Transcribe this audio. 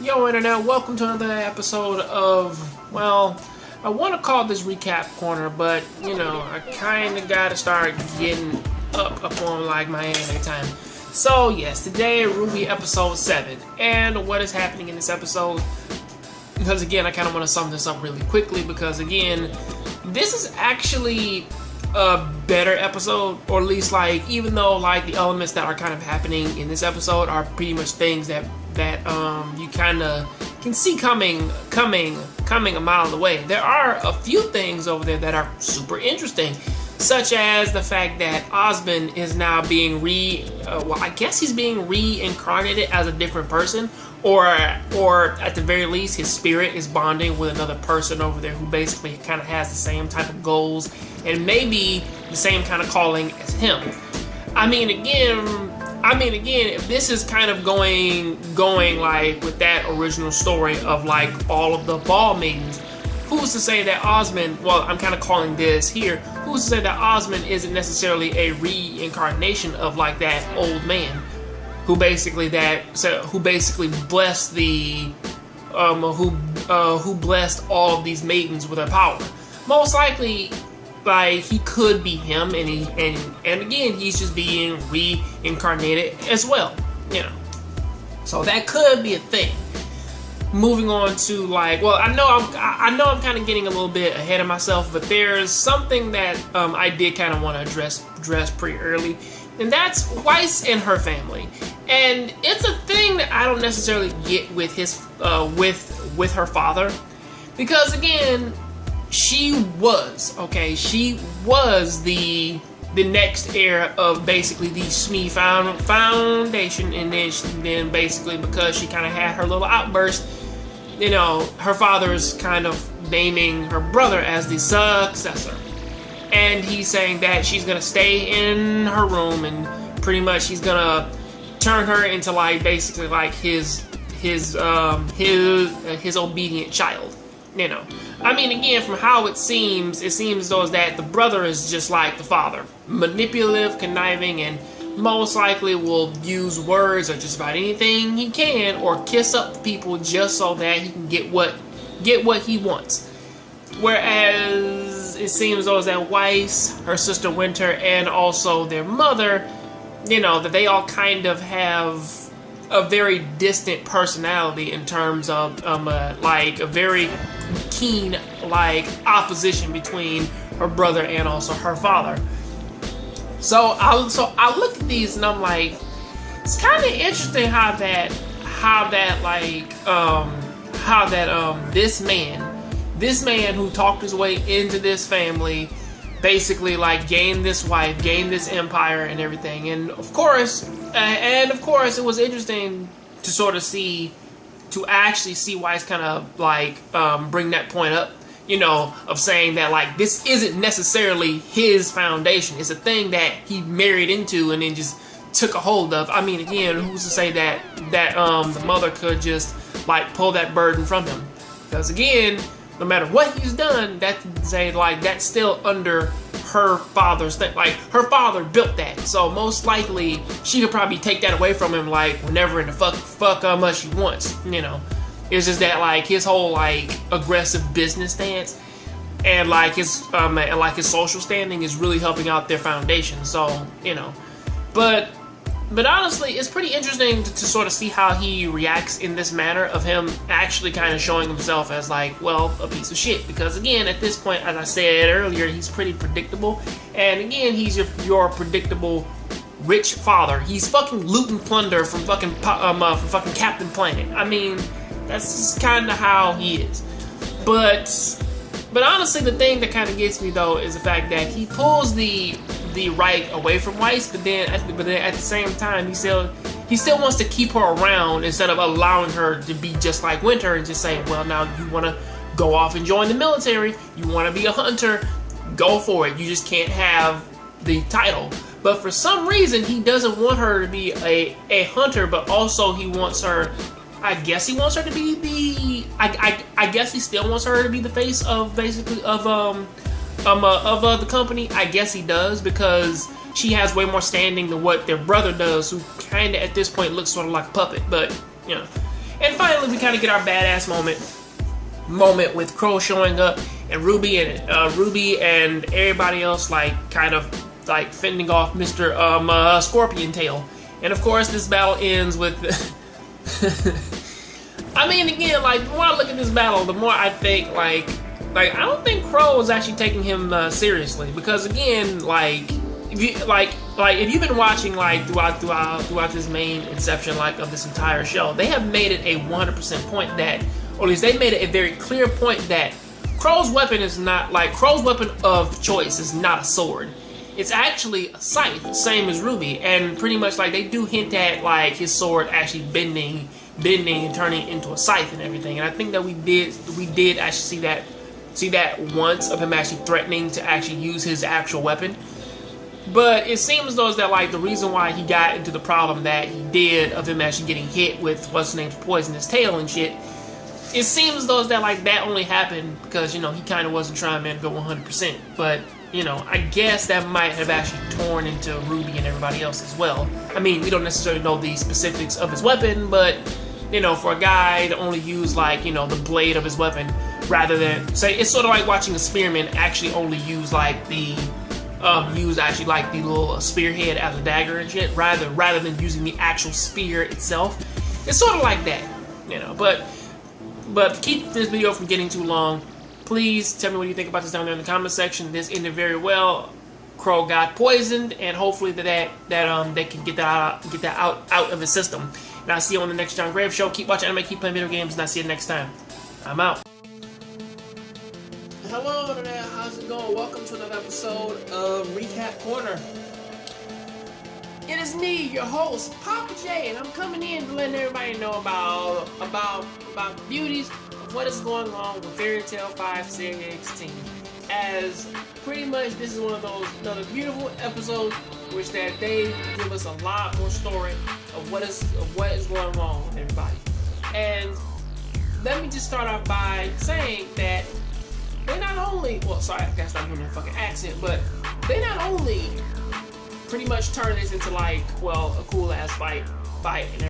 Yo Internet, welcome to another episode of, well, I want to call this Recap Corner, but, you know, I kind of got to start getting up on like my head every time. So, yes, today, RWBY episode 7, and what is happening in this episode, because again, I kind of want to sum this up really quickly, because again, this is actually a better episode, or at least like, even though like the elements that are kind of happening in this episode are pretty much things that you kind of can see coming a mile away. There are a few things over there that are super interesting, such as the fact that Osmond is now being I guess he's being reincarnated as a different person, or at the very least his spirit is bonding with another person over there who basically kind of has the same type of goals and maybe the same kind of calling as him. I mean again, if this is kind of going like with that original story of like all of the ball maidens, who's to say that Osmond, well, I'm kind of calling this here, who's to say that Osmond isn't necessarily a reincarnation of like that old man who basically blessed the who blessed all of these maidens with her power. Most likely, like, he could be him, and again, he's just being reincarnated as well, you know. So that could be a thing. Moving on to like, well, I know I'm kind of getting a little bit ahead of myself, but there's something that I did kind of want to address pretty early, and that's Weiss and her family. And it's a thing that I don't necessarily get with his with her father, because again, she was the next heir of basically the Smee Foundation, and then basically because she kind of had her little outburst, you know, her father's kind of naming her brother as the successor, and he's saying that she's gonna stay in her room and pretty much he's gonna turn her into like basically like his obedient child, you know. I mean, again, from how it seems as though that the brother is just like the father, manipulative, conniving, and most likely will use words or just about anything he can, or kiss up people just so that he can get what he wants. Whereas it seems though that Weiss, her sister Winter, and also their mother, you know, that they all kind of have a very distant personality in terms of like a very keen like opposition between her brother and also her father. So I look at these and I'm like, it's kind of interesting how this man who talked his way into this family basically like gained this wife, gained this empire and everything. And of course it was interesting to sort of actually see Weiss kind of like bring that point up, you know, of saying that like this isn't necessarily his foundation. It's a thing that he married into and then just took a hold of. I mean, again, who's to say that the mother could just like pull that burden from him? Because again, no matter what he's done, that's still under her father's thing. Like, her father built that, so most likely she could probably take that away from him like whenever in the fuck how much she wants, you know. It's just that like his whole like aggressive business stance and like his social standing is really helping out their foundation. So, you know, but honestly, it's pretty interesting to sort of see how he reacts in this manner of him actually kind of showing himself as like, well, a piece of shit. Because again, at this point, as I said earlier, he's pretty predictable. And again, he's your predictable rich father. He's fucking loot and plunder from fucking Captain Planet. I mean, that's just kind of how he is. But honestly, the thing that kind of gets me though is the fact that he pulls the right away from Weiss, but then at the same time he still wants to keep her around instead of allowing her to be just like Winter and just saying, well, now you want to go off and join the military, you want to be a hunter, go for it, you just can't have the title. But for some reason he doesn't want her to be a hunter, but also he wants her, I guess he wants her to be I guess he still wants her to be the face of basically of the company. I guess he does, because she has way more standing than what their brother does, who kind of at this point looks sort of like a puppet. But, you know, And finally, we kind of get our badass moment with Crow showing up and RWBY and everybody else like kind of like fending off Mr. Scorpion Tail. And of course, this battle ends with. I mean, again, like the more I look at this battle, the more I think like I don't think Crow is actually taking him seriously, because again, like if you've been watching like throughout this main inception like of this entire show, they have made it a 100% point that, or at least they made it a very clear point that Crow's weapon is not like Crow's weapon of choice is not a sword. It's actually a scythe, same as RWBY, and pretty much like they do hint at like his sword actually bending and turning into a scythe and everything. And I think that we did actually see that once of him actually threatening to actually use his actual weapon. But it seems though that like the reason why he got into the problem that he did of him actually getting hit with what's his name's poisonous tail and shit, it seems though that like that only happened because, you know, he kind of wasn't trying to go 100%. But you know, I guess that might have actually torn into RWBY and everybody else as well. I mean, we don't necessarily know the specifics of his weapon, but you know, for a guy to only use like, you know, the blade of his weapon rather than say, it's sort of like watching a spearman actually only use like the the little spearhead as a dagger and shit rather than using the actual spear itself. It's sort of like that, you know. But to keep this video from getting too long, please tell me what you think about this down there in the comment section. This ended very well. Crow got poisoned, and hopefully they can get that out of his system. And I'll see you on the next Jongravesshow show. Keep watching anime, keep playing video games, and I'll see you next time. I'm out. Hello there, how's it going? Welcome to another episode of Recap Corner. It is me, your host, Papa J, and I'm coming in to let everybody know about the beauties of what is going on with Fairy Tail 5 16. As pretty much this is one of those another beautiful episodes which that they give us a lot more story of what is going on with everybody. And let me just start off by saying that they not only, well, sorry, I gotta stop doing my fucking accent, but they not only pretty much turn this into like, well, a cool ass fight and